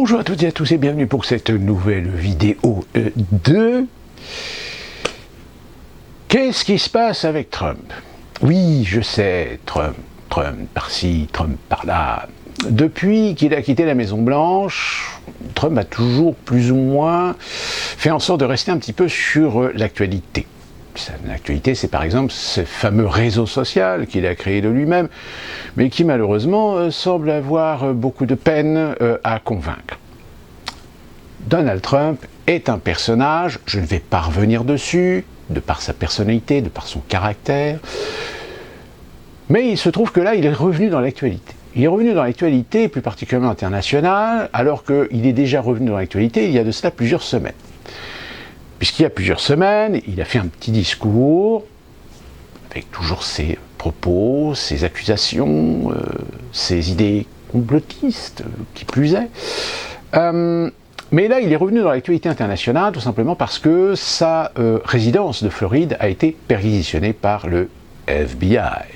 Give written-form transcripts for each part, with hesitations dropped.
Bonjour à toutes et à tous et bienvenue pour cette nouvelle vidéo de... Qu'est-ce qui se passe avec Trump? Oui, je sais, Trump par-ci, Trump par-là. Depuis qu'il a quitté la Maison-Blanche, Trump a toujours plus ou moins fait en sorte de rester un petit peu sur l'actualité. L'actualité, c'est par exemple ce fameux réseau social qu'il a créé de lui-même, mais qui malheureusement semble avoir beaucoup de peine à convaincre. Donald Trump est un personnage, je ne vais pas revenir dessus, de par sa personnalité, de par son caractère, mais il se trouve que là, il est revenu dans l'actualité. Il est revenu dans l'actualité, plus particulièrement internationale, alors qu'il est déjà revenu dans l'actualité il y a de cela plusieurs semaines. Puisqu'il y a plusieurs semaines, il a fait un petit discours, avec toujours ses propos, ses accusations, ses idées complotistes, qui plus est. Mais là, il est revenu dans l'actualité internationale, tout simplement parce que sa résidence de Floride a été perquisitionnée par le FBI.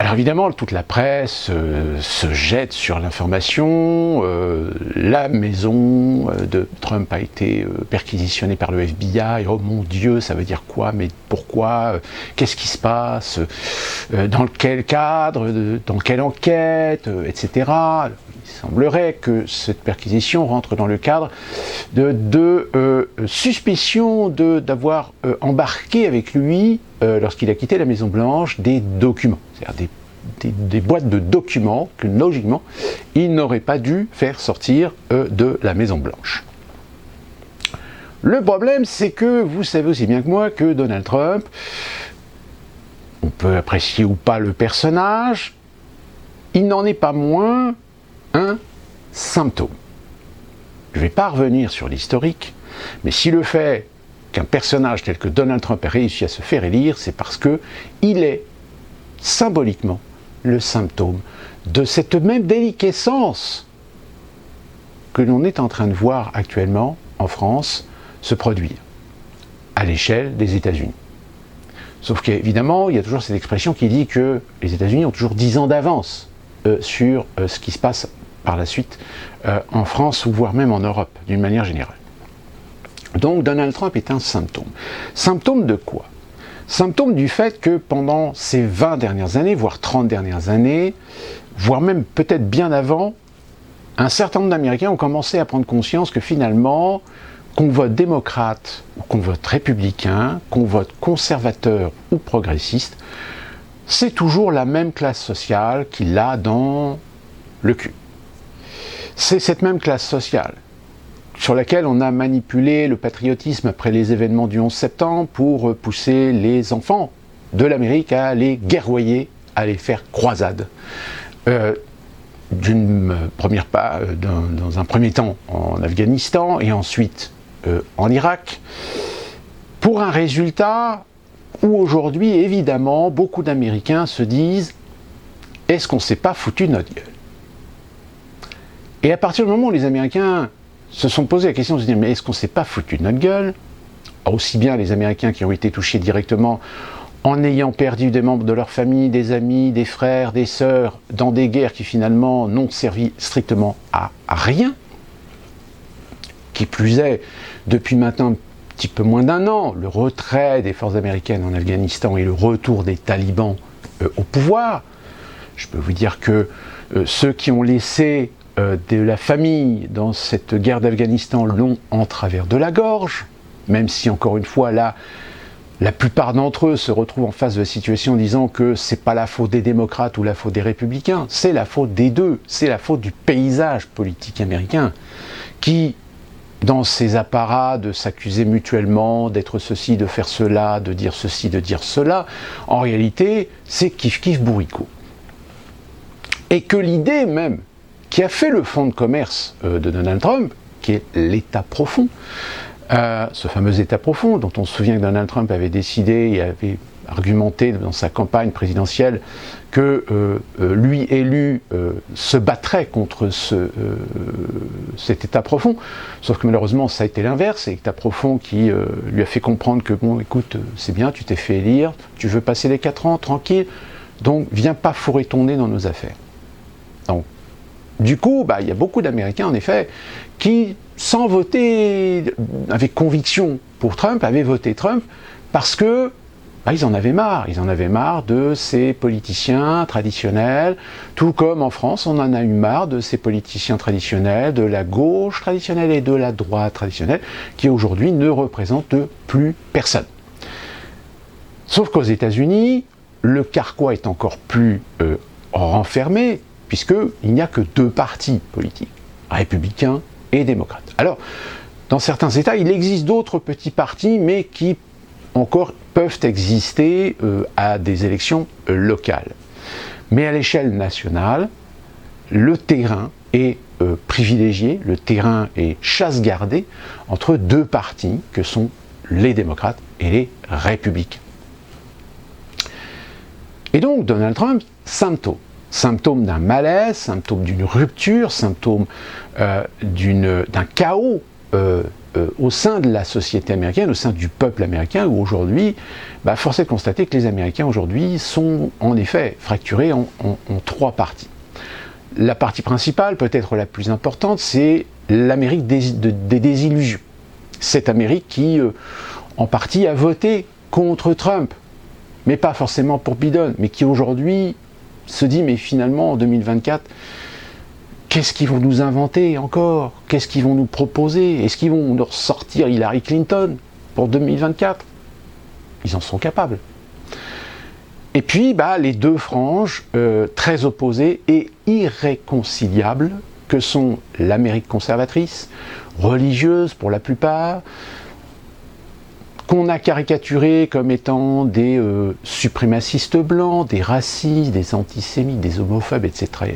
Alors évidemment, toute la presse se jette sur l'information, la maison de Trump a été perquisitionnée par le FBI, oh mon Dieu, ça veut dire quoi, mais pourquoi, qu'est-ce qui se passe, dans quel cadre, dans quelle enquête, etc. Il semblerait que cette perquisition rentre dans le cadre de suspicion d'avoir embarqué avec lui, lorsqu'il a quitté la Maison-Blanche, des documents, c'est-à-dire des boîtes de documents que, logiquement, il n'aurait pas dû faire sortir de la Maison-Blanche. Le problème, c'est que vous savez aussi bien que moi que Donald Trump, on peut apprécier ou pas le personnage, il n'en est pas moins un symptôme. Je ne vais pas revenir sur l'historique, mais si le fait qu'un personnage tel que Donald Trump a réussi à se faire élire, c'est parce qu'il est symboliquement le symptôme de cette même déliquescence que l'on est en train de voir actuellement en France se produire à l'échelle des États-Unis. Sauf qu'évidemment, il y a toujours cette expression qui dit que les États-Unis ont toujours 10 ans d'avance sur ce qui se passe par la suite en France ou voire même en Europe, d'une manière générale. Donc Donald Trump est un symptôme. Symptôme de quoi? Symptôme du fait que pendant ces 20 dernières années, voire 30 dernières années, voire même peut-être bien avant, un certain nombre d'Américains ont commencé à prendre conscience que finalement, qu'on vote démocrate ou qu'on vote républicain, qu'on vote conservateur ou progressiste, c'est toujours la même classe sociale qui l'a dans le cul. C'est cette même classe sociale sur laquelle on a manipulé le patriotisme après les événements du 11 septembre pour pousser les enfants de l'Amérique à aller guerroyer, à aller faire croisade. Dans un premier temps en Afghanistan et ensuite en Irak, pour un résultat où aujourd'hui, évidemment, beaucoup d'Américains se disent « est-ce qu'on ne s'est pas foutu de notre gueule ?» Et à partir du moment où les Américains se sont posé la question de se dire « mais est-ce qu'on ne s'est pas foutu de notre gueule ?» Aussi bien les Américains qui ont été touchés directement en ayant perdu des membres de leur famille, des amis, des frères, des sœurs, dans des guerres qui finalement n'ont servi strictement à rien. Qui plus est, depuis maintenant un petit peu moins d'un an, le retrait des forces américaines en Afghanistan et le retour des talibans au pouvoir, je peux vous dire que ceux qui ont laissé de la famille dans cette guerre d'Afghanistan l'ont en travers de la gorge, même si encore une fois là, la plupart d'entre eux se retrouvent en face de la situation en disant que c'est pas la faute des démocrates ou la faute des républicains, c'est la faute des deux, c'est la faute du paysage politique américain qui, dans ces apparats de s'accuser mutuellement, d'être ceci, de faire cela, de dire ceci, de dire cela, en réalité, c'est kiff-kiff bourricot. Et que l'idée même qui a fait le fonds de commerce de Donald Trump, qui est l'État profond, ce fameux État profond dont on se souvient que Donald Trump avait décidé et avait argumenté dans sa campagne présidentielle que lui élu se battrait contre cet État profond, sauf que malheureusement ça a été l'inverse, c'est l'État profond qui lui a fait comprendre que bon écoute, c'est bien, tu t'es fait élire, tu veux passer les 4 ans tranquille, donc viens pas fourrer ton nez dans nos affaires. Donc Du coup, il y a beaucoup d'Américains, en effet, qui, sans voter avec conviction pour Trump, avaient voté Trump parce que ils en avaient marre. Ils en avaient marre de ces politiciens traditionnels, tout comme en France, on en a eu marre de ces politiciens traditionnels, de la gauche traditionnelle et de la droite traditionnelle, qui aujourd'hui ne représentent plus personne. Sauf qu'aux États-Unis, le carquois est encore plus renfermé, puisqu'il n'y a que deux partis politiques, républicains et démocrates. Alors, dans certains États, il existe d'autres petits partis, mais qui encore peuvent exister à des élections locales. Mais à l'échelle nationale, le terrain est privilégié, le terrain est chasse gardée entre deux partis que sont les démocrates et les républicains. Et donc Donald Trump, symptôme d'un malaise, symptôme d'une rupture, symptôme d'un chaos au sein de la société américaine, au sein du peuple américain, où aujourd'hui, force est de constater que les Américains aujourd'hui sont en effet fracturés en trois parties. La partie principale, peut-être la plus importante, c'est l'Amérique des désillusions. Cette Amérique qui, en partie, a voté contre Trump, mais pas forcément pour Biden, mais qui aujourd'hui se dit, mais finalement, en 2024, qu'est-ce qu'ils vont nous inventer encore? Qu'est-ce qu'ils vont nous proposer? Est-ce qu'ils vont nous ressortir Hillary Clinton pour 2024? Ils en sont capables. Et puis, les deux franges très opposées et irréconciliables que sont l'Amérique conservatrice, religieuse pour la plupart, qu'on a caricaturé comme étant des suprémacistes blancs, des racistes, des antisémites, des homophobes, etc.,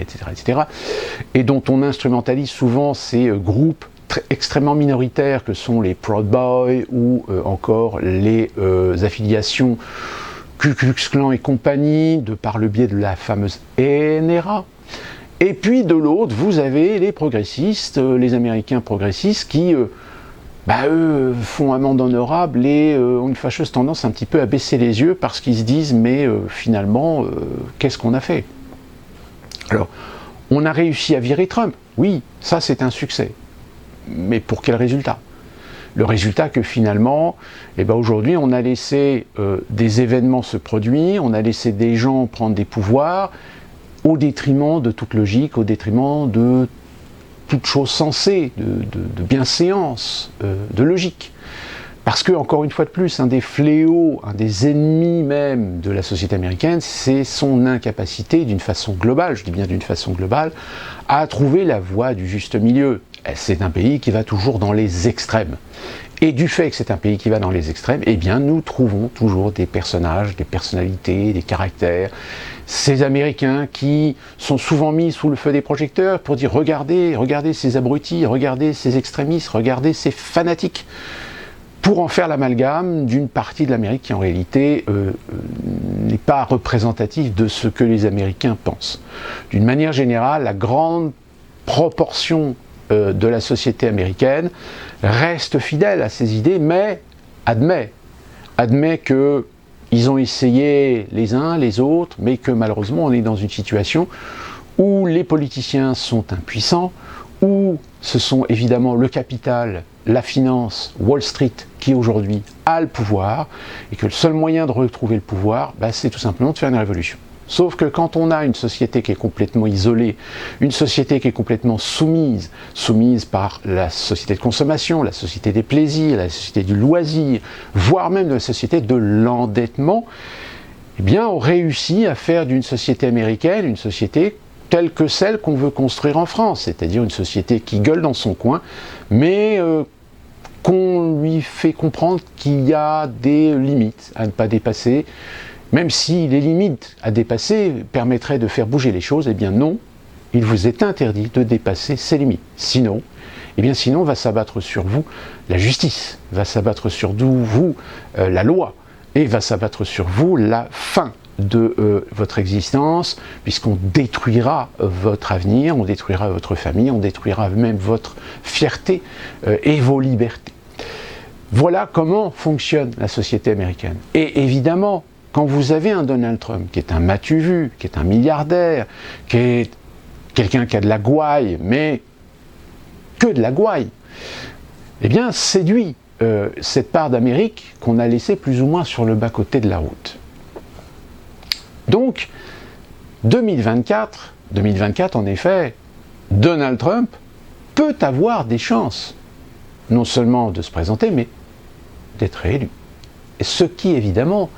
et dont on instrumentalise souvent ces groupes extrêmement minoritaires que sont les Proud Boys ou encore les affiliations Ku Klux Klan et compagnie, par le biais de la fameuse NRA. Et puis de l'autre, vous avez les progressistes, les Américains progressistes qui... eux font amende honorable et ont une fâcheuse tendance un petit peu à baisser les yeux parce qu'ils se disent mais finalement qu'est-ce qu'on a fait? Alors on a réussi à virer Trump, oui, ça c'est un succès, mais pour quel résultat? Le résultat que finalement, aujourd'hui on a laissé des événements se produire, on a laissé des gens prendre des pouvoirs au détriment de toute logique, au détriment de toute chose sensée, de bienséance, de logique. Parce que, encore une fois de plus, un des fléaux, un des ennemis même de la société américaine, c'est son incapacité, d'une façon globale, je dis bien d'une façon globale, à trouver la voie du juste milieu. C'est un pays qui va toujours dans les extrêmes. Et du fait que c'est un pays qui va dans les extrêmes, nous trouvons toujours des personnages, des personnalités, des caractères, ces Américains qui sont souvent mis sous le feu des projecteurs pour dire regardez ces abrutis, regardez ces extrémistes, regardez ces fanatiques, pour en faire l'amalgame d'une partie de l'Amérique qui en réalité n'est pas représentative de ce que les Américains pensent. D'une manière générale, la grande proportion de la société américaine reste fidèle à ses idées, mais admet qu'ils ont essayé les uns, les autres, mais que malheureusement on est dans une situation où les politiciens sont impuissants, où ce sont évidemment le capital, la finance, Wall Street qui aujourd'hui a le pouvoir, et que le seul moyen de retrouver le pouvoir, c'est tout simplement de faire une révolution. Sauf que quand on a une société qui est complètement isolée, une société qui est complètement soumise par la société de consommation, la société des plaisirs, la société du loisir, voire même la société de l'endettement, on réussit à faire d'une société américaine une société telle que celle qu'on veut construire en France, c'est-à-dire une société qui gueule dans son coin, mais qu'on lui fait comprendre qu'il y a des limites à ne pas dépasser. Même si les limites à dépasser permettraient de faire bouger les choses, non, il vous est interdit de dépasser ces limites. Sinon, va s'abattre sur vous la justice, va s'abattre sur vous la loi, et va s'abattre sur vous la fin de votre existence, puisqu'on détruira votre avenir, on détruira votre famille, on détruira même votre fierté et vos libertés. Voilà comment fonctionne la société américaine. Et évidemment, quand vous avez un Donald Trump qui est un m'as-tu vu, qui est un milliardaire, qui est quelqu'un qui a de la gouaille, mais que de la gouaille, eh bien séduit cette part d'Amérique qu'on a laissée plus ou moins sur le bas-côté de la route. Donc, 2024, en effet, Donald Trump peut avoir des chances, non seulement de se présenter, mais d'être réélu. Ce qui, évidemment,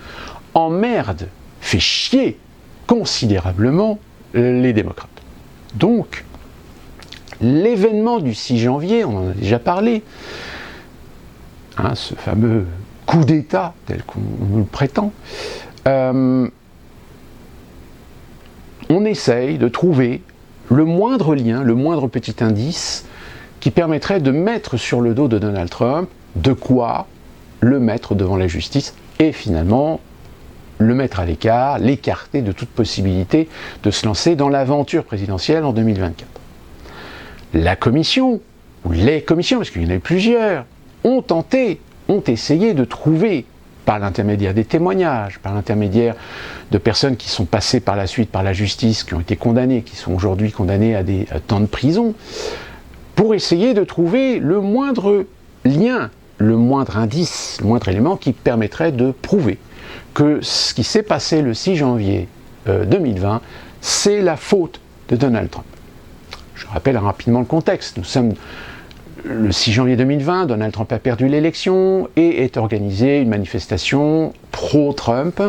emmerde, fait chier considérablement les démocrates. Donc, l'événement du 6 janvier, on en a déjà parlé, ce fameux coup d'État, tel qu'on nous le prétend, on essaye de trouver le moindre lien, le moindre petit indice qui permettrait de mettre sur le dos de Donald Trump de quoi le mettre devant la justice et finalement le mettre à l'écart, l'écarter de toute possibilité de se lancer dans l'aventure présidentielle en 2024. La commission, ou les commissions, parce qu'il y en a eu plusieurs, ont essayé de trouver, par l'intermédiaire des témoignages, par l'intermédiaire de personnes qui sont passées par la suite par la justice, qui ont été condamnées, qui sont aujourd'hui condamnées à des temps de prison, pour essayer de trouver le moindre lien, le moindre indice, le moindre élément qui permettrait de prouver que ce qui s'est passé le 6 janvier 2020, c'est la faute de Donald Trump. Je rappelle rapidement le contexte. Nous sommes le 6 janvier 2020, Donald Trump a perdu l'élection et est organisée une manifestation pro-Trump,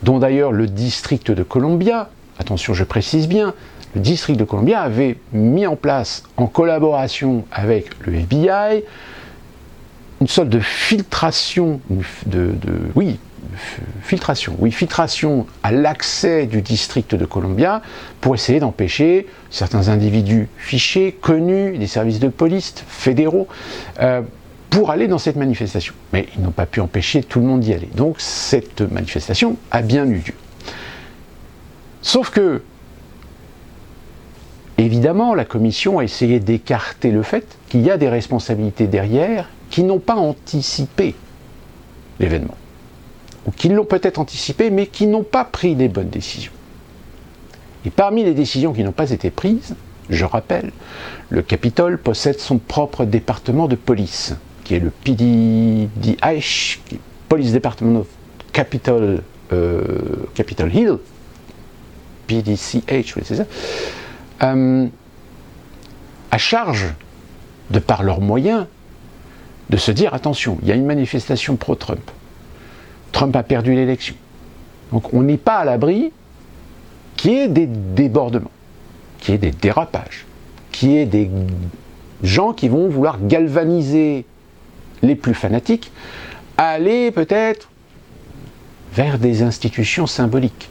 dont d'ailleurs le district de Columbia, attention je précise bien, le district de Columbia avait mis en place, en collaboration avec le FBI, une sorte de filtration, filtration à l'accès du district de Columbia pour essayer d'empêcher certains individus fichés, connus, des services de police fédéraux, pour aller dans cette manifestation. Mais ils n'ont pas pu empêcher tout le monde d'y aller. Donc cette manifestation a bien eu lieu. Sauf que, évidemment, la commission a essayé d'écarter le fait qu'il y a des responsabilités derrière qui n'ont pas anticipé l'événement. Ou qui l'ont peut-être anticipé, mais qui n'ont pas pris les bonnes décisions. Et parmi les décisions qui n'ont pas été prises, je rappelle, le Capitole possède son propre département de police, qui est le PDDH, Police Department of Capitol Hill, PDCH, oui, c'est ça, à charge, de par leurs moyens, de se dire, attention, il y a une manifestation pro-Trump. Trump a perdu l'élection. Donc on n'est pas à l'abri qu'il y ait des débordements, qu'il y ait des dérapages, qu'il y ait des gens qui vont vouloir galvaniser les plus fanatiques, à aller peut-être vers des institutions symboliques.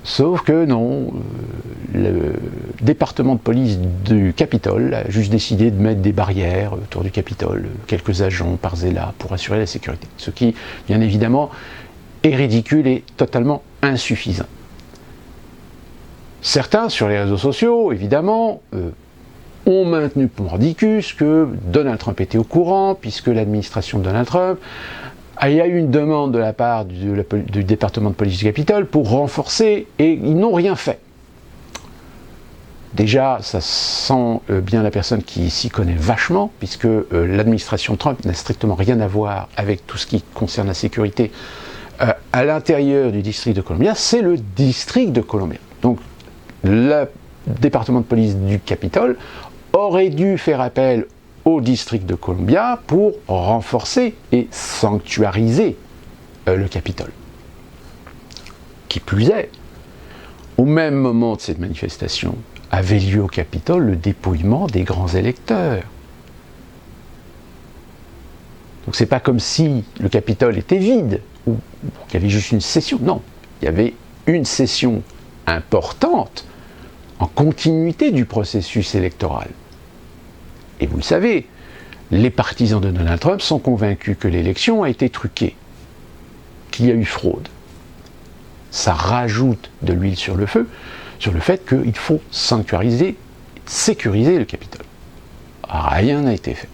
Sauf que non, le département de police du Capitole a juste décidé de mettre des barrières autour du Capitole, quelques agents par là pour assurer la sécurité. Ce qui, bien évidemment, est ridicule et totalement insuffisant. Certains, sur les réseaux sociaux, évidemment, ont maintenu mordicus que Donald Trump était au courant, puisque l'administration de Donald Trump il y a eu une demande de la part du département de police du Capitole pour renforcer, et ils n'ont rien fait. Déjà, ça sent bien la personne qui s'y connaît vachement, puisque l'administration Trump n'a strictement rien à voir avec tout ce qui concerne la sécurité à l'intérieur du district de Columbia, c'est le district de Columbia. Donc, le département de police du Capitole aurait dû faire appel au district de Columbia pour renforcer et sanctuariser le Capitole. Qui plus est, au même moment de cette manifestation, avait lieu au Capitole le dépouillement des grands électeurs. Donc c'est pas comme si le Capitole était vide, ou qu'il y avait juste une session. Non, il y avait une session importante en continuité du processus électoral. Et vous le savez, les partisans de Donald Trump sont convaincus que l'élection a été truquée, qu'il y a eu fraude. Ça rajoute de l'huile sur le feu, sur le fait qu'il faut sanctuariser, sécuriser le Capitole. Rien n'a été fait.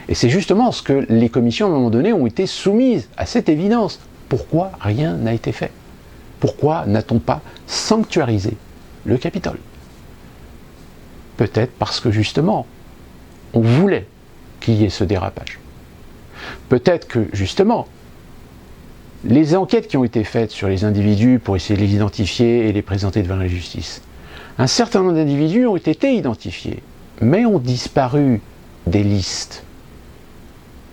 Et c'est justement ce que les commissions, à un moment donné, ont été soumises à cette évidence. Pourquoi rien n'a été fait? Pourquoi n'a-t-on pas sanctuarisé le Capitole? peut-être parce que justement, on voulait qu'il y ait ce dérapage. Peut-être que justement, les enquêtes qui ont été faites sur les individus pour essayer de les identifier et les présenter devant la justice, un certain nombre d'individus ont été identifiés, mais ont disparu des listes.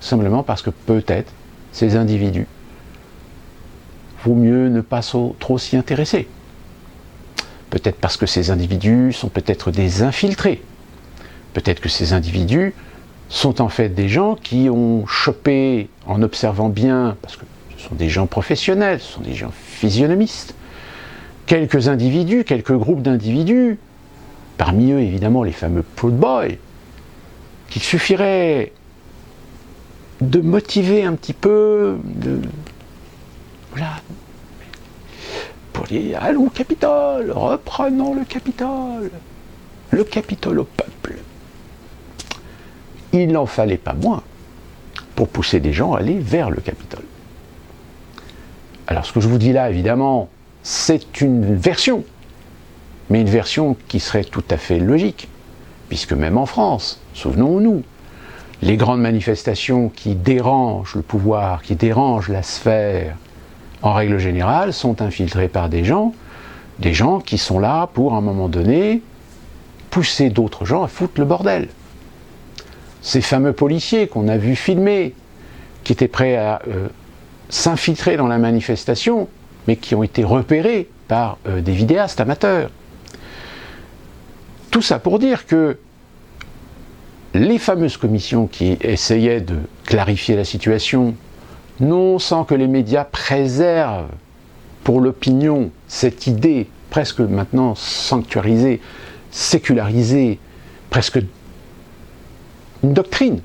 Simplement parce que peut-être ces individus, vaut mieux ne pas trop s'y intéresser. Peut-être parce que ces individus sont peut-être des infiltrés. Peut-être que ces individus sont en fait des gens qui ont chopé, en observant bien, parce que ce sont des gens professionnels, ce sont des gens physionomistes, quelques individus, quelques groupes d'individus, parmi eux évidemment les fameux Proud Boys, qu'il suffirait de motiver un petit peu, voilà, pour dire « Allons au Capitole, reprenons le Capitole au peuple ». Il n'en fallait pas moins pour pousser des gens à aller vers le Capitole. Alors ce que je vous dis là, évidemment, c'est une version, mais une version qui serait tout à fait logique, puisque même en France, souvenons-nous, les grandes manifestations qui dérangent le pouvoir, qui dérangent la sphère, en règle générale, sont infiltrées par des gens qui sont là pour, à un moment donné, pousser d'autres gens à foutre le bordel. Ces fameux policiers qu'on a vus filmer, qui étaient prêts à s'infiltrer dans la manifestation, mais qui ont été repérés par des vidéastes amateurs. Tout ça pour dire que les fameuses commissions qui essayaient de clarifier la situation, non sans que les médias préservent pour l'opinion cette idée presque maintenant sanctuarisée, sécularisée, presque une doctrine,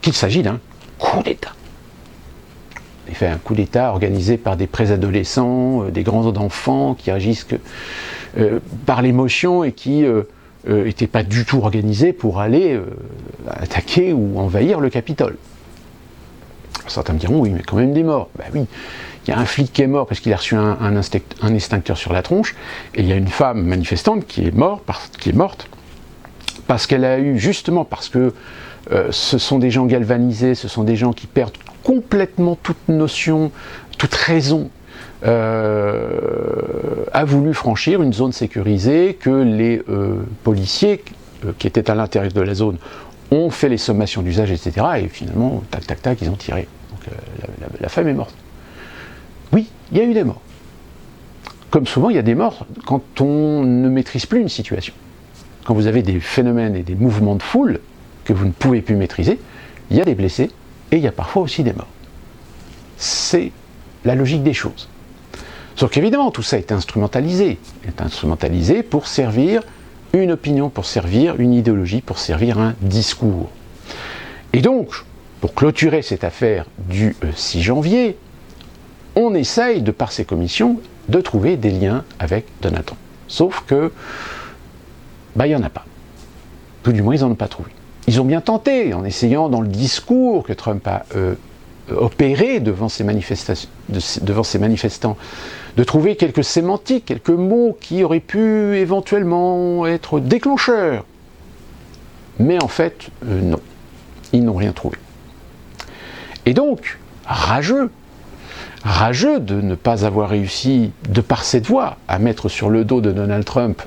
qu'il s'agit d'un coup d'État. En effet, un coup d'État organisé par des préadolescents, des grands enfants qui agissent par l'émotion et qui n'étaient pas du tout organisés pour aller attaquer ou envahir le Capitole. Certains me diront, oui, mais quand même des morts. Ben oui, il y a un flic qui est mort parce qu'il a reçu un extincteur sur la tronche, et il y a une femme manifestante qui est morte parce qu'elle a eu, justement parce que ce sont des gens galvanisés, ce sont des gens qui perdent complètement toute notion, toute raison, a voulu franchir une zone sécurisée que les policiers qui étaient à l'intérieur de la zone ont fait les sommations d'usage, etc. Et finalement, tac, tac, tac, ils ont tiré. Donc la femme est morte. Oui, il y a eu des morts. Comme souvent, il y a des morts quand on ne maîtrise plus une situation. Quand vous avez des phénomènes et des mouvements de foule que vous ne pouvez plus maîtriser, il y a des blessés et il y a parfois aussi des morts. C'est la logique des choses. Sauf qu'évidemment, tout ça est instrumentalisé pour servir une opinion, pour servir une idéologie, pour servir un discours. Et donc, pour clôturer cette affaire du 6 janvier, on essaye, de par ces commissions, de trouver des liens avec Donald Trump. Sauf que, il n'y en a pas. Tout du moins, ils n'en ont pas trouvé. Ils ont bien tenté, en essayant dans le discours que Trump a opéré devant ces manifestants, de trouver quelques sémantiques, quelques mots qui auraient pu éventuellement être déclencheurs. Mais en fait, non. Ils n'ont rien trouvé. Et donc, rageux de ne pas avoir réussi, de par cette voie, à mettre sur le dos de Donald Trump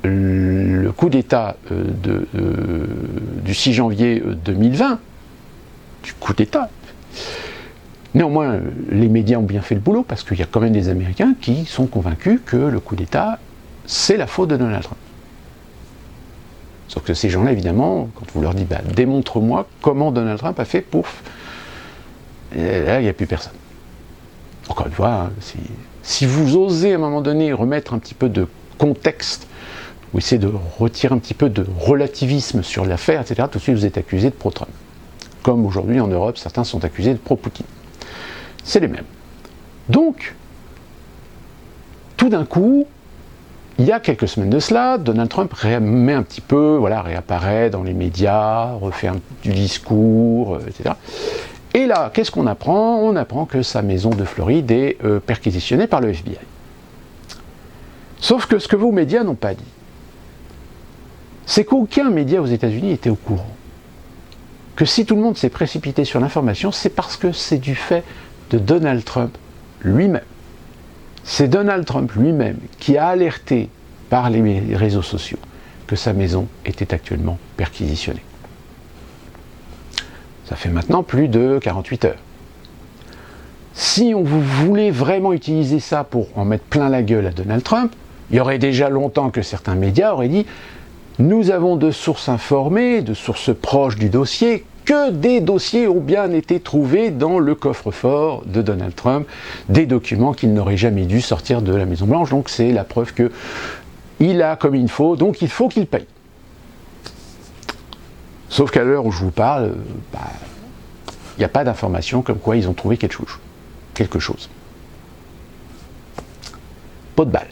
le coup d'État du 6 janvier 2020, du coup d'État. Néanmoins, les médias ont bien fait le boulot, parce qu'il y a quand même des Américains qui sont convaincus que le coup d'État, c'est la faute de Donald Trump. Sauf que ces gens-là, évidemment, quand vous leur dites « démontre-moi comment Donald Trump a fait pour… » Là, il n'y a plus personne. Encore une fois, hein, si vous osez à un moment donné remettre un petit peu de contexte, ou essayer de retirer un petit peu de relativisme sur l'affaire, etc., tout de suite vous êtes accusé de pro-Trump. Comme aujourd'hui en Europe, certains sont accusés de pro-Poutine. C'est les mêmes. Donc, tout d'un coup, il y a quelques semaines de cela, Donald Trump met un petit peu, réapparaît dans les médias, refait du discours, etc. Et là, qu'est-ce qu'on apprend? On apprend que sa maison de Floride est perquisitionnée par le FBI. Sauf que ce que vos médias n'ont pas dit, c'est qu'aucun média aux États-Unis était au courant. Que si tout le monde s'est précipité sur l'information, c'est parce que c'est du fait de Donald Trump lui-même. C'est Donald Trump lui-même qui a alerté par les réseaux sociaux que sa maison était actuellement perquisitionnée. Ça fait maintenant plus de 48 heures. Si on voulait vraiment utiliser ça pour en mettre plein la gueule à Donald Trump, il y aurait déjà longtemps que certains médias auraient dit « Nous avons de sources informées, de sources proches du dossier, que des dossiers ont bien été trouvés dans le coffre-fort de Donald Trump, des documents qu'il n'aurait jamais dû sortir de la Maison-Blanche, donc c'est la preuve qu'il a comme il faut, donc il faut qu'il paye. » Sauf qu'à l'heure où je vous parle, il n'y a pas d'information comme quoi ils ont trouvé quelque chose. Pot de balle.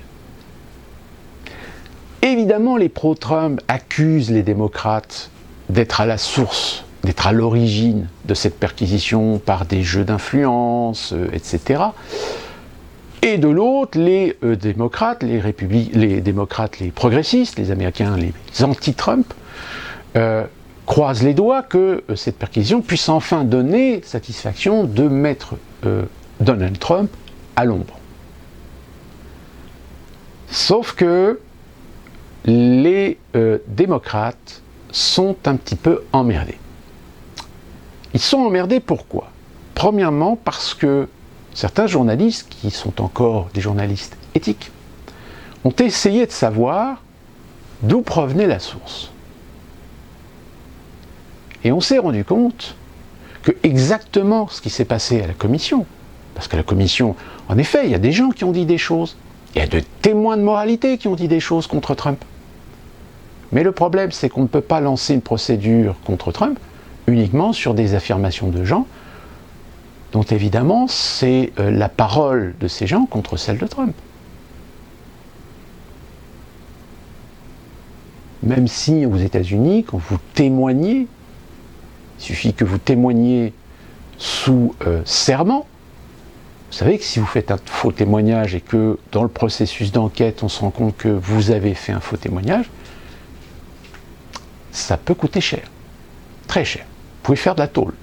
Évidemment, les pro-Trump accusent les démocrates d'être à la source, d'être à l'origine de cette perquisition par des jeux d'influence, etc. Et de l'autre, les démocrates, les progressistes, les Américains, les anti-Trump, croisent les doigts que cette perquisition puisse enfin donner satisfaction de mettre Donald Trump à l'ombre. Sauf que les démocrates sont un petit peu emmerdés. Ils sont emmerdés pourquoi? Premièrement parce que certains journalistes, qui sont encore des journalistes éthiques, ont essayé de savoir d'où provenait la source. Et on s'est rendu compte que exactement ce qui s'est passé à la commission, parce qu'à la commission, en effet, il y a des gens qui ont dit des choses, il y a de témoins de moralité qui ont dit des choses contre Trump. Mais le problème, c'est qu'on ne peut pas lancer une procédure contre Trump uniquement sur des affirmations de gens dont évidemment c'est la parole de ces gens contre celle de Trump. Même si aux États-Unis, quand vous témoignez, il suffit que vous témoigniez sous serment. Vous savez que si vous faites un faux témoignage et que dans le processus d'enquête, on se rend compte que vous avez fait un faux témoignage, ça peut coûter cher, très cher. Vous pouvez faire de la tôle.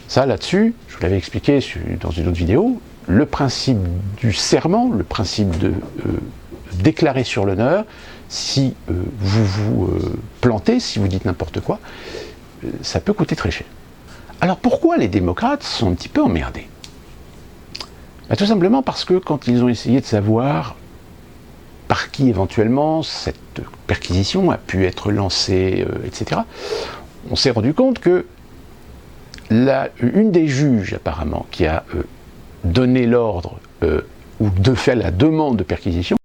Ça, là-dessus, je vous l'avais expliqué dans une autre vidéo, le principe du serment, le principe de déclarer sur l'honneur, si vous vous plantez, si vous dites n'importe quoi, ça peut coûter très cher. Alors pourquoi les démocrates sont un petit peu emmerdés? Tout simplement parce que quand ils ont essayé de savoir par qui éventuellement cette perquisition a pu être lancée, etc., on s'est rendu compte que une des juges apparemment qui a donné l'ordre ou de faire la demande de perquisition,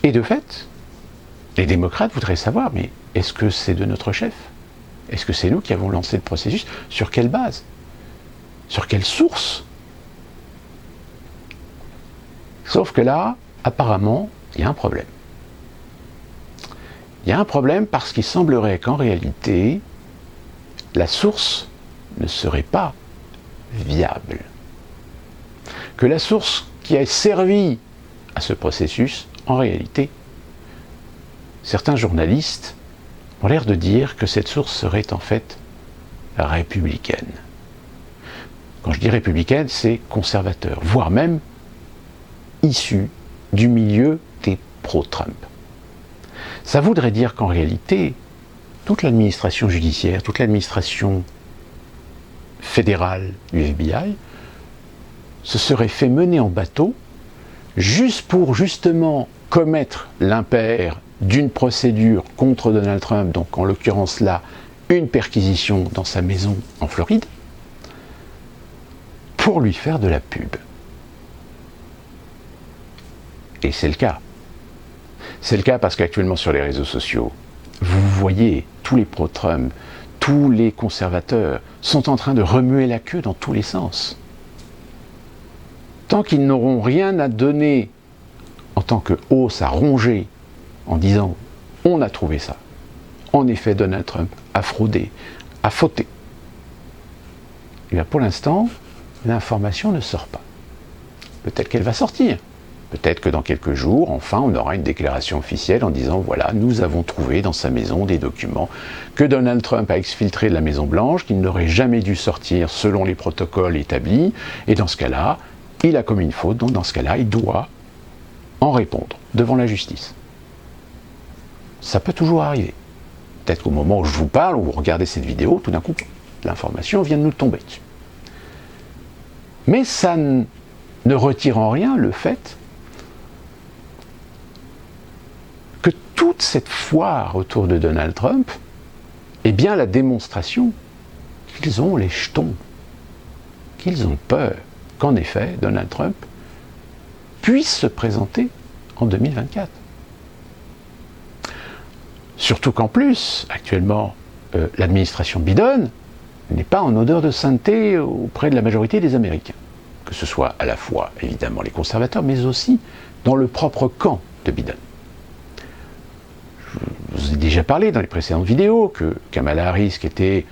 et de fait, les démocrates voudraient savoir, mais est-ce que c'est de notre chef? Est-ce que c'est nous qui avons lancé le processus? Sur quelle base? Sur quelle source? Sauf que là, apparemment, il y a un problème. Il y a un problème parce qu'il semblerait qu'en réalité, la source ne serait pas viable. Que la source qui a servi à ce processus, en réalité, certains journalistes ont l'air de dire que cette source serait en fait républicaine. Quand je dis républicaine, c'est conservateur, voire même issu du milieu des pro-Trump. Ça voudrait dire qu'en réalité, toute l'administration judiciaire, toute l'administration fédérale du FBI se serait fait mener en bateau juste pour justement commettre l'impair d'une procédure contre Donald Trump, donc en l'occurrence là, une perquisition dans sa maison en Floride, pour lui faire de la pub. Et c'est le cas. C'est le cas parce qu'actuellement sur les réseaux sociaux, vous voyez tous les pro-Trump, tous les conservateurs sont en train de remuer la queue dans tous les sens. Tant qu'ils n'auront rien à donner en tant que hausse à ronger en disant « on a trouvé ça ». En effet, Donald Trump a fraudé, a fauté. Et bien pour l'instant, l'information ne sort pas. Peut-être qu'elle va sortir. Peut-être que dans quelques jours, enfin, on aura une déclaration officielle en disant « voilà, nous avons trouvé dans sa maison des documents que Donald Trump a exfiltrés de la Maison-Blanche, qu'il n'aurait jamais dû sortir selon les protocoles établis, et dans ce cas-là, il a commis une faute, donc dans ce cas-là, il doit en répondre devant la justice. » Ça peut toujours arriver. Peut-être qu'au moment où je vous parle, où vous regardez cette vidéo, tout d'un coup, l'information vient de nous tomber dessus. Mais ça ne retire en rien le fait que toute cette foire autour de Donald Trump est bien la démonstration qu'ils ont les jetons, qu'ils ont peur qu'en effet Donald Trump puisse se présenter en 2024. Surtout qu'en plus, actuellement, l'administration Biden n'est pas en odeur de sainteté auprès de la majorité des Américains. Que ce soit à la fois, évidemment, les conservateurs, mais aussi dans le propre camp de Biden. Je vous ai déjà parlé dans les précédentes vidéos que Kamala Harris, qui était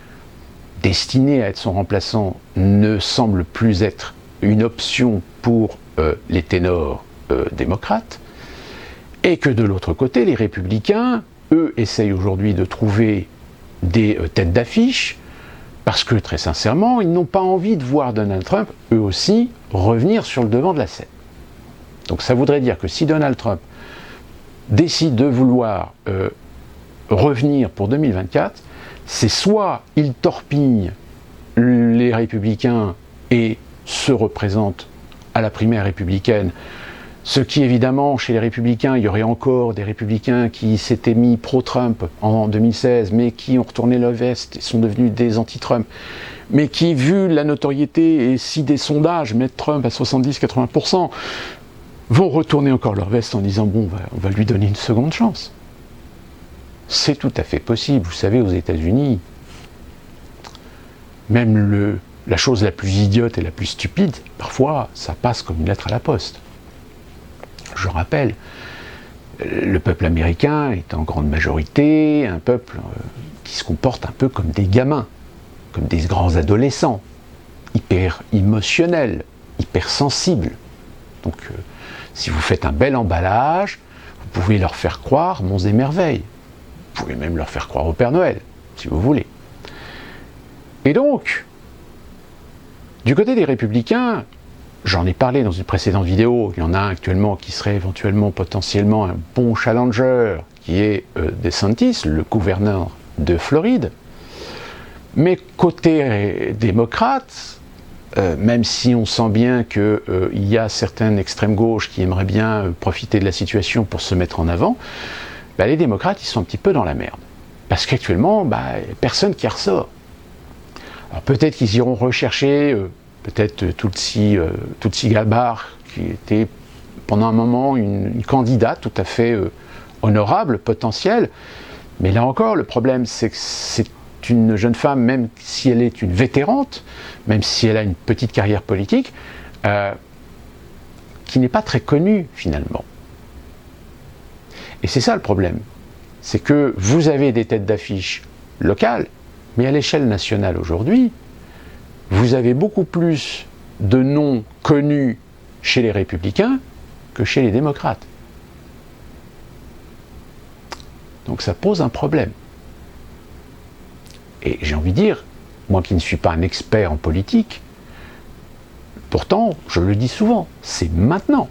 destinée à être son remplaçant, ne semble plus être une option pour les ténors démocrates, et que de l'autre côté, les républicains, eux, essayent aujourd'hui de trouver des têtes d'affiche, parce que, très sincèrement, ils n'ont pas envie de voir Donald Trump, eux aussi, revenir sur le devant de la scène. Donc ça voudrait dire que si Donald Trump décide de vouloir revenir pour 2024, c'est soit il torpille les républicains et se représente à la primaire républicaine, ce qui évidemment, chez les républicains, il y aurait encore des républicains qui s'étaient mis pro-Trump en 2016, mais qui ont retourné leur veste et sont devenus des anti-Trump, mais qui, vu la notoriété, et si des sondages mettent Trump à 70-80%, vont retourner encore leur veste en disant « bon, on va lui donner une seconde chance ». C'est tout à fait possible. Vous savez, aux États-Unis, même la chose la plus idiote et la plus stupide, parfois, ça passe comme une lettre à la poste. Je rappelle, le peuple américain est en grande majorité un peuple qui se comporte un peu comme des gamins, comme des grands adolescents, hyper émotionnels, hyper sensibles. Donc, si vous faites un bel emballage, vous pouvez leur faire croire monts et merveilles. Vous pouvez même leur faire croire au Père Noël, si vous voulez. Et donc, du côté des républicains, j'en ai parlé dans une précédente vidéo, il y en a un actuellement qui serait éventuellement, potentiellement un bon challenger, qui est DeSantis, le gouverneur de Floride. Mais côté démocrate, même si on sent bien qu'il y a certaines extrêmes gauches qui aimeraient bien profiter de la situation pour se mettre en avant, les démocrates, ils sont un petit peu dans la merde. Parce qu'actuellement, personne qui ressort. Alors peut-être qu'ils iront rechercher, peut-être Tulsi Gabbard, qui était pendant un moment une candidate tout à fait honorable, potentielle. Mais là encore, le problème, c'est que c'est une jeune femme, même si elle est une vétérante, même si elle a une petite carrière politique, qui n'est pas très connue finalement. Et c'est ça le problème, c'est que vous avez des têtes d'affiche locales, mais à l'échelle nationale aujourd'hui, vous avez beaucoup plus de noms connus chez les républicains que chez les démocrates. Donc ça pose un problème. Et j'ai envie de dire, moi qui ne suis pas un expert en politique, pourtant, je le dis souvent, c'est maintenant.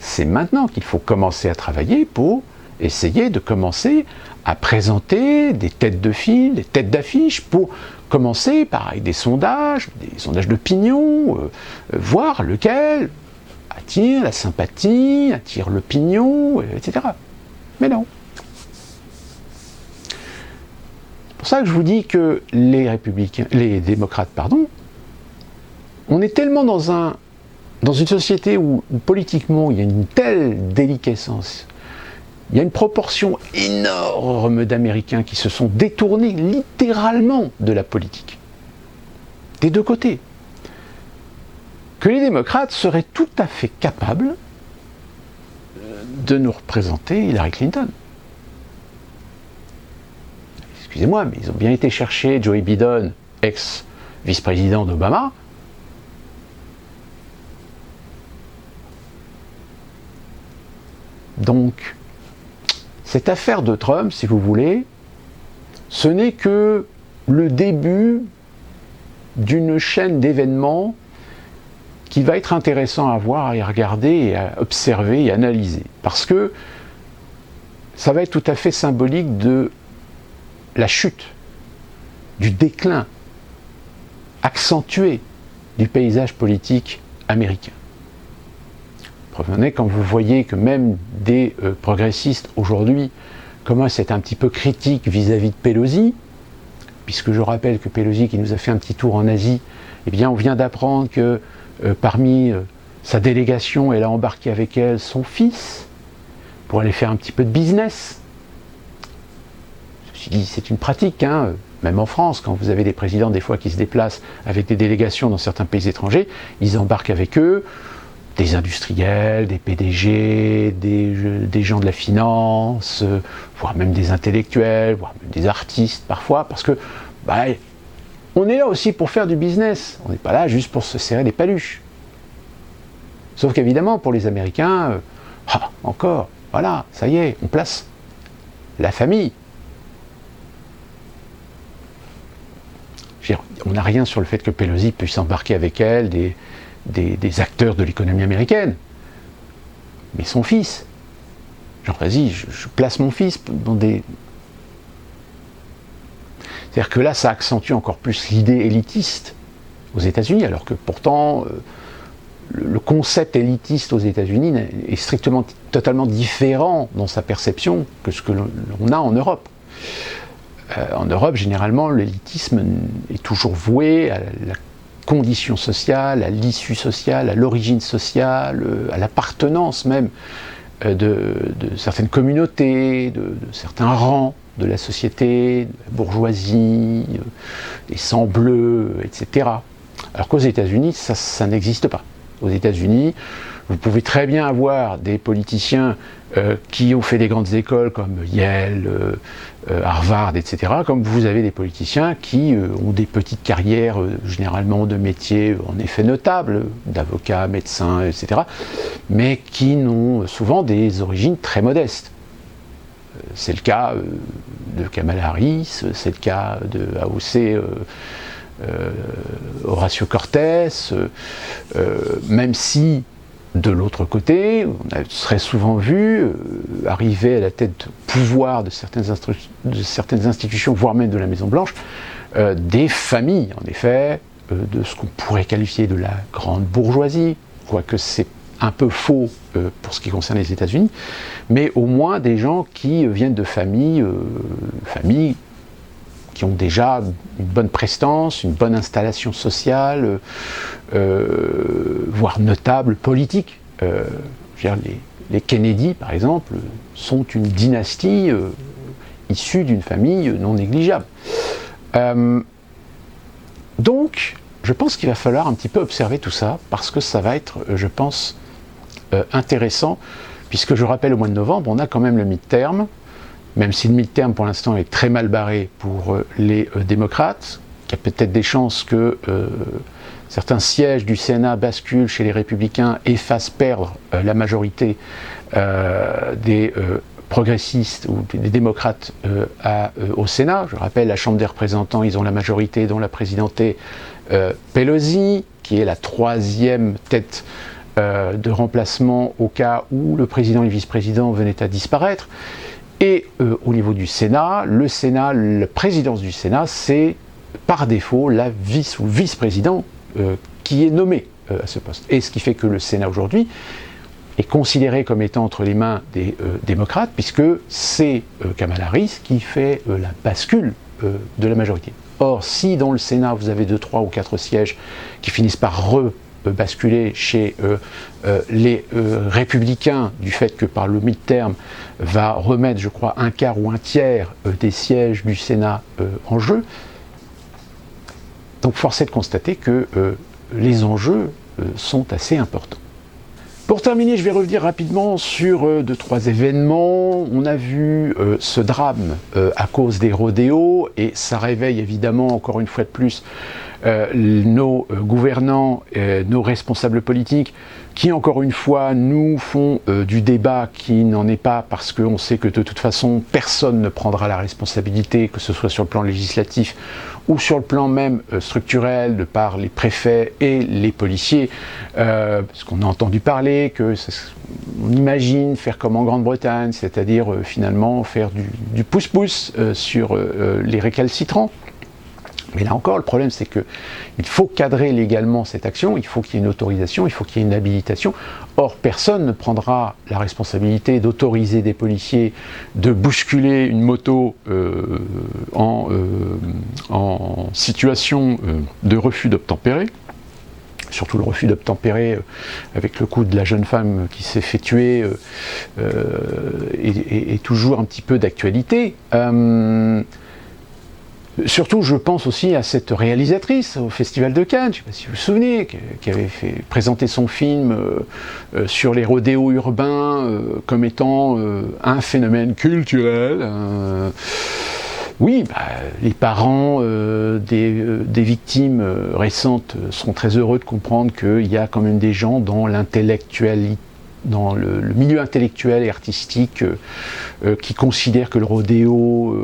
C'est maintenant qu'il faut commencer à travailler pour essayer de commencer à présenter des têtes de file, des têtes d'affiche, pour commencer par des sondages d'opinion, voir lequel attire la sympathie, attire l'opinion, etc. Mais non. C'est pour ça que je vous dis que les démocrates, on est tellement dans une société où politiquement il y a une telle déliquescence, il y a une proportion énorme d'Américains qui se sont détournés littéralement de la politique, des deux côtés, que les démocrates seraient tout à fait capables de nous représenter Hillary Clinton. Excusez-moi, mais ils ont bien été chercher Joe Biden, ex-vice-président d'Obama. Donc, cette affaire de Trump, si vous voulez, ce n'est que le début d'une chaîne d'événements qui va être intéressant à voir et à regarder et à observer et à analyser. Parce que ça va être tout à fait symbolique de la chute, du déclin accentué du paysage politique américain. Prenez, quand vous voyez que même des progressistes aujourd'hui commencent à être un petit peu critiques vis-à-vis de Pelosi, puisque je rappelle que Pelosi, qui nous a fait un petit tour en Asie, eh bien on vient d'apprendre que parmi sa délégation, elle a embarqué avec elle son fils pour aller faire un petit peu de business. Ceci dit, c'est une pratique, hein. Même en France, quand vous avez des présidents des fois qui se déplacent avec des délégations dans certains pays étrangers, ils embarquent avec eux des industriels, des PDG, des gens de la finance, voire même des intellectuels, voire même des artistes parfois, parce que on est là aussi pour faire du business, on n'est pas là juste pour se serrer les paluches. Sauf qu'évidemment, pour les Américains, encore, voilà, ça y est, on place la famille. On n'a rien sur le fait que Pelosi puisse embarquer avec elle des acteurs de l'économie américaine. Mais son fils, genre vas-y, je place mon fils dans des... C'est-à-dire que là, ça accentue encore plus l'idée élitiste aux États-Unis, alors que pourtant, le concept élitiste aux États-Unis est strictement, totalement différent dans sa perception que ce que l'on a en Europe. En Europe, généralement, l'élitisme est toujours voué à la condition sociale, à l'issue sociale, à l'origine sociale, à l'appartenance même de certaines communautés, de certains rangs de la société, de la bourgeoisie, les sangs bleus, etc. Alors qu'aux États-Unis, ça n'existe pas. Aux États-Unis, vous pouvez très bien avoir des politiciens qui ont fait des grandes écoles comme Yale, Harvard, etc., comme vous avez des politiciens qui ont des petites carrières, généralement de métiers en effet notables, d'avocats, médecins, etc., mais qui n'ont souvent des origines très modestes. C'est le cas de Kamala Harris, c'est le cas de AOC, Horacio Cortés, même si de l'autre côté, on a très souvent vu arriver à la tête de pouvoir de certaines institutions, voire même de la Maison-Blanche, des familles, en effet, de ce qu'on pourrait qualifier de la grande bourgeoisie, quoique c'est un peu faux pour ce qui concerne les États-Unis, mais au moins des gens qui viennent de familles qui ont déjà une bonne prestance, une bonne installation sociale, voire notable politique. Les Kennedy, par exemple, sont une dynastie issue d'une famille non négligeable. Donc, je pense qu'il va falloir un petit peu observer tout ça, parce que ça va être, je pense, intéressant, puisque je rappelle, au mois de novembre, on a quand même le midterm, même si le midterm pour l'instant est très mal barré pour les démocrates, qu'il y a peut-être des chances que certains sièges du Sénat basculent chez les républicains et fassent perdre la majorité des progressistes ou des démocrates au Sénat. Je rappelle, la Chambre des représentants, ils ont la majorité dont la présidente est Pelosi, qui est la troisième tête de remplacement au cas où le président et le vice-président venaient à disparaître. Et au niveau du Sénat, la présidence du Sénat, c'est par défaut la vice ou vice-président qui est nommé à ce poste. Et ce qui fait que le Sénat aujourd'hui est considéré comme étant entre les mains des démocrates, puisque c'est Kamala Harris qui fait la bascule de la majorité. Or, si dans le Sénat vous avez 2, 3 ou 4 sièges qui finissent par basculer chez les républicains, du fait que par le midterm va remettre, je crois, un quart ou un tiers des sièges du Sénat en jeu. Donc force est de constater que les enjeux sont assez importants. Pour terminer, je vais revenir rapidement sur 2-3 événements. On a vu ce drame à cause des rodéos, et ça réveille évidemment, encore une fois de plus, nos gouvernants, nos responsables politiques, qui encore une fois nous font du débat qui n'en est pas, parce qu'on sait que de toute façon personne ne prendra la responsabilité, que ce soit sur le plan législatif ou sur le plan même structurel, de par les préfets et les policiers, parce qu'on a entendu parler que on imagine faire comme en Grande-Bretagne, c'est-à-dire finalement faire du pouce-pouce sur les récalcitrants. Mais là encore, le problème, c'est qu'il faut cadrer légalement cette action, il faut qu'il y ait une autorisation, il faut qu'il y ait une habilitation. Or, personne ne prendra la responsabilité d'autoriser des policiers de bousculer une moto en situation de refus d'obtempérer. Surtout le refus d'obtempérer avec le coup de la jeune femme qui s'est fait tuer est toujours un petit peu d'actualité. Surtout, je pense aussi à cette réalisatrice au Festival de Cannes, je ne sais pas si vous vous souvenez, qui avait présenté son film sur les rodéos urbains comme étant un phénomène culturel. Oui, les parents des victimes récentes sont très heureux de comprendre qu'il y a quand même des gens dans l'intellectualité, dans le milieu intellectuel et artistique qui considèrent que le rodéo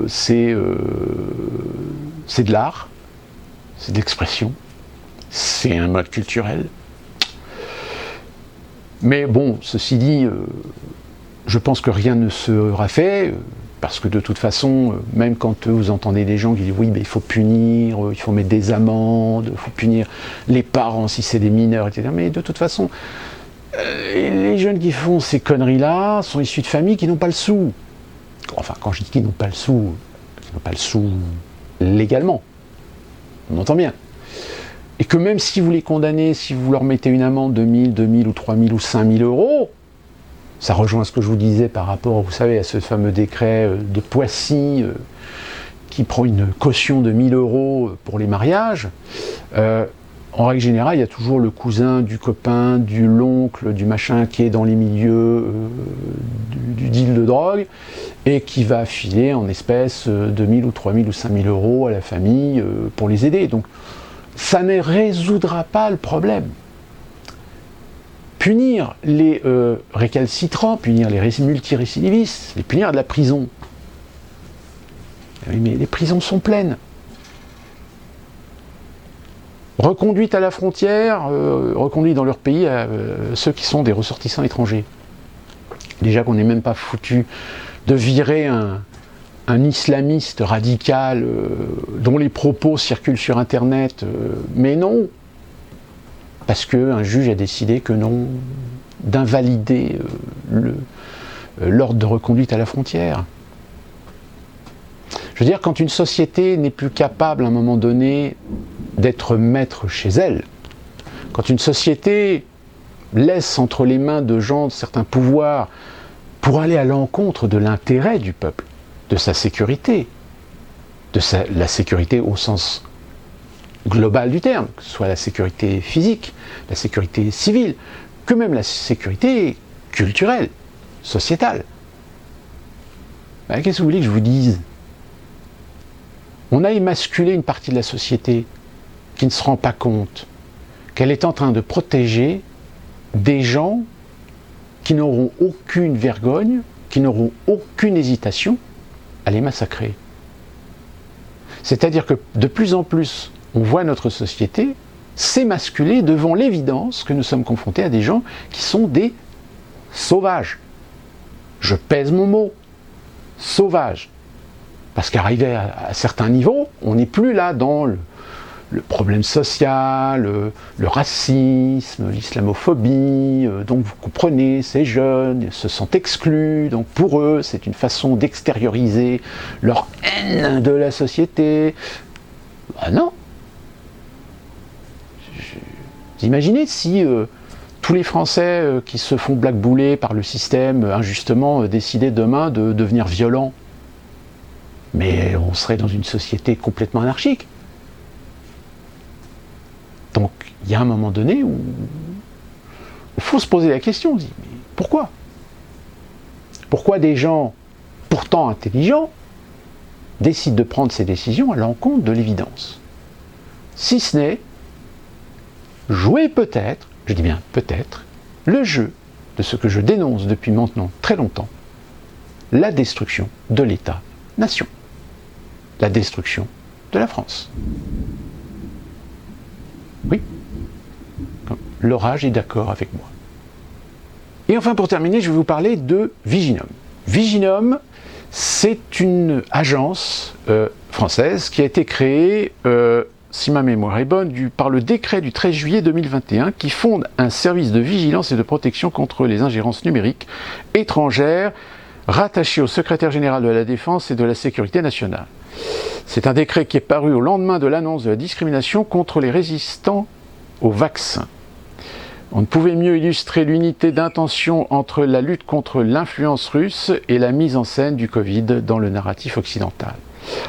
c'est de l'art, c'est de l'expression, c'est un mode culturel. Mais bon, ceci dit, je pense que rien ne sera fait, parce que de toute façon, même quand vous entendez des gens qui disent oui, mais il faut punir, il faut mettre des amendes, il faut punir les parents si c'est des mineurs, etc. Mais de toute façon, les jeunes qui font ces conneries-là sont issus de familles qui n'ont pas le sou. Enfin, quand je dis qu'ils n'ont pas le sou, légalement. On entend bien. Et que même si vous les condamnez, si vous leur mettez une amende de 1000, 2000 ou 3000 ou 5000 euros, ça rejoint ce que je vous disais par rapport, vous savez, à ce fameux décret de Poissy qui prend une caution de 1000 euros pour les mariages. En règle générale, il y a toujours le cousin, du copain, du l'oncle, du machin qui est dans les milieux du deal de drogue et qui va filer en espèces 2000 ou 3000 ou 5000 euros à la famille pour les aider. Donc ça ne résoudra pas le problème. Punir les récalcitrants, punir les multirécidivistes, les punir de la prison. Oui, mais les prisons sont pleines. Reconduite à la frontière, reconduite dans leur pays à ceux qui sont des ressortissants étrangers. Déjà qu'on n'est même pas foutu de virer un islamiste radical dont les propos circulent sur Internet, mais non, parce qu'un juge a décidé que non, d'invalider l'ordre de reconduite à la frontière. Je veux dire, quand une société n'est plus capable à un moment donné d'être maître chez elle, quand une société laisse entre les mains de gens certains pouvoirs pour aller à l'encontre de l'intérêt du peuple, de sa sécurité, la sécurité au sens global du terme, que ce soit la sécurité physique, la sécurité civile, que même la sécurité culturelle, sociétale. Qu'est-ce que vous voulez que je vous dise ? On a émasculé une partie de la société qui ne se rend pas compte qu'elle est en train de protéger des gens qui n'auront aucune vergogne, qui n'auront aucune hésitation à les massacrer. C'est-à-dire que de plus en plus, on voit notre société s'émasculer devant l'évidence que nous sommes confrontés à des gens qui sont des sauvages. Je pèse mon mot, sauvages. Parce qu'arrivé à certains niveaux, on n'est plus là dans le problème social, le racisme, l'islamophobie. Donc vous comprenez, ces jeunes se sentent exclus. Donc pour eux, c'est une façon d'extérioriser leur haine de la société. Ah non. Vous imaginez si tous les Français qui se font blackbouler par le système injustement décidaient demain de devenir violents. Mais on serait dans une société complètement anarchique. Donc, il y a un moment donné où il faut se poser la question, on se dit, mais pourquoi? Pourquoi des gens pourtant intelligents décident de prendre ces décisions à l'encontre de l'évidence? Si ce n'est jouer peut-être, je dis bien peut-être, le jeu de ce que je dénonce depuis maintenant très longtemps, la destruction de l'État-nation, la destruction de la France. Oui, l'orage est d'accord avec moi. Et enfin, pour terminer, je vais vous parler de Viginum. Viginum, c'est une agence française qui a été créée, si ma mémoire est bonne, par le décret du 13 juillet 2021 qui fonde un service de vigilance et de protection contre les ingérences numériques étrangères rattaché au secrétaire général de la Défense et de la Sécurité nationale. C'est un décret qui est paru au lendemain de l'annonce de la discrimination contre les résistants au vaccin. On ne pouvait mieux illustrer l'unité d'intention entre la lutte contre l'influence russe et la mise en scène du Covid dans le narratif occidental.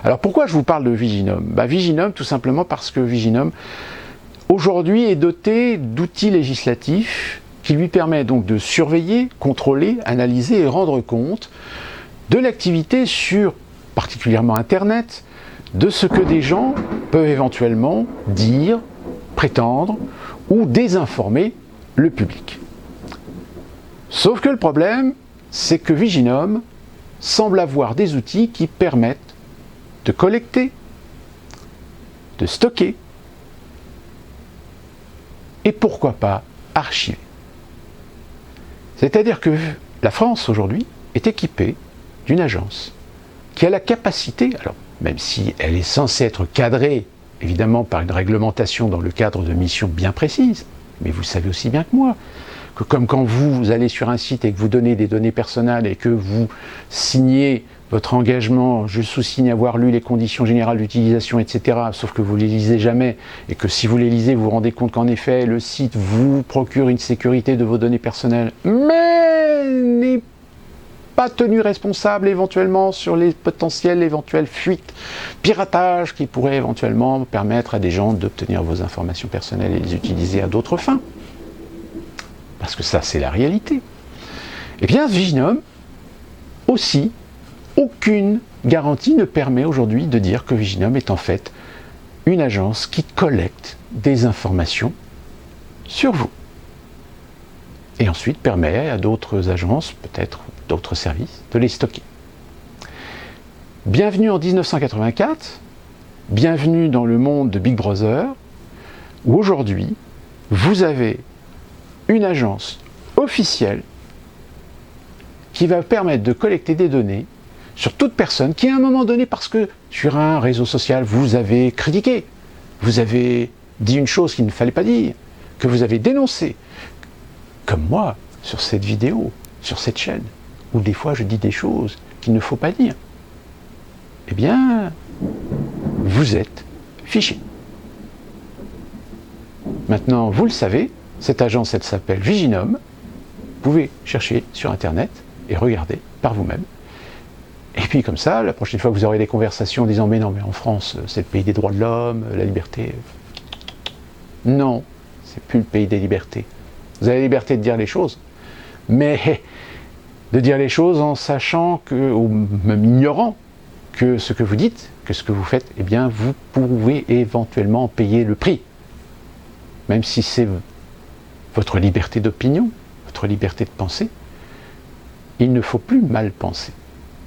Alors pourquoi je vous parle de Viginum? Viginum, tout simplement parce que Viginum, aujourd'hui, est doté d'outils législatifs qui lui permettent donc de surveiller, contrôler, analyser et rendre compte de l'activité sur, particulièrement Internet, de ce que des gens peuvent éventuellement dire, prétendre ou désinformer le public. Sauf que le problème, c'est que Viginum semble avoir des outils qui permettent de collecter, de stocker et pourquoi pas archiver. C'est-à-dire que la France aujourd'hui est équipée d'une agence qui a la capacité, alors même si elle est censée être cadrée évidemment par une réglementation dans le cadre de missions bien précises, mais vous savez aussi bien que moi, que comme quand vous allez sur un site et que vous donnez des données personnelles et que vous signez votre engagement, je sous-signe avoir lu les conditions générales d'utilisation, etc., sauf que vous ne les lisez jamais, et que si vous les lisez, vous vous rendez compte qu'en effet, le site vous procure une sécurité de vos données personnelles, mais n'est pas tenu responsable éventuellement sur les potentielles éventuelles fuites, piratages qui pourraient éventuellement permettre à des gens d'obtenir vos informations personnelles et les utiliser à d'autres fins. Parce que ça, c'est la réalité. Eh bien, Viginum, aussi, aucune garantie ne permet aujourd'hui de dire que Viginum est en fait une agence qui collecte des informations sur vous. Et ensuite permet à d'autres agences, peut-être d'autres services, de les stocker. Bienvenue en 1984, bienvenue dans le monde de Big Brother, où aujourd'hui, vous avez une agence officielle qui va permettre de collecter des données sur toute personne qui, à un moment donné, parce que sur un réseau social, vous avez critiqué, vous avez dit une chose qu'il ne fallait pas dire, que vous avez dénoncé, comme moi, sur cette vidéo, sur cette chaîne, où des fois je dis des choses qu'il ne faut pas dire, eh bien, vous êtes fiché. Maintenant, vous le savez, cette agence, elle s'appelle Viginum. Vous pouvez chercher sur Internet et regarder par vous-même. Et puis comme ça, la prochaine fois que vous aurez des conversations en disant « mais non, mais en France, c'est le pays des droits de l'homme, la liberté... » Non, c'est plus le pays des libertés. Vous avez la liberté de dire les choses, mais de dire les choses en sachant que, ou même ignorant que ce que vous dites, que ce que vous faites, eh bien, vous pouvez éventuellement payer le prix. Même si c'est votre liberté d'opinion, votre liberté de penser, il ne faut plus mal penser.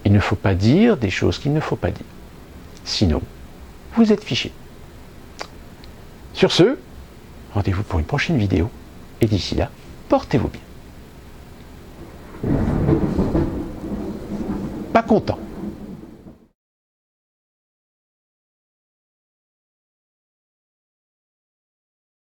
Il ne faut pas dire des choses qu'il ne faut pas dire. Sinon, vous êtes fiché. Sur ce, rendez-vous pour une prochaine vidéo. Et d'ici là, portez-vous bien. Pas content.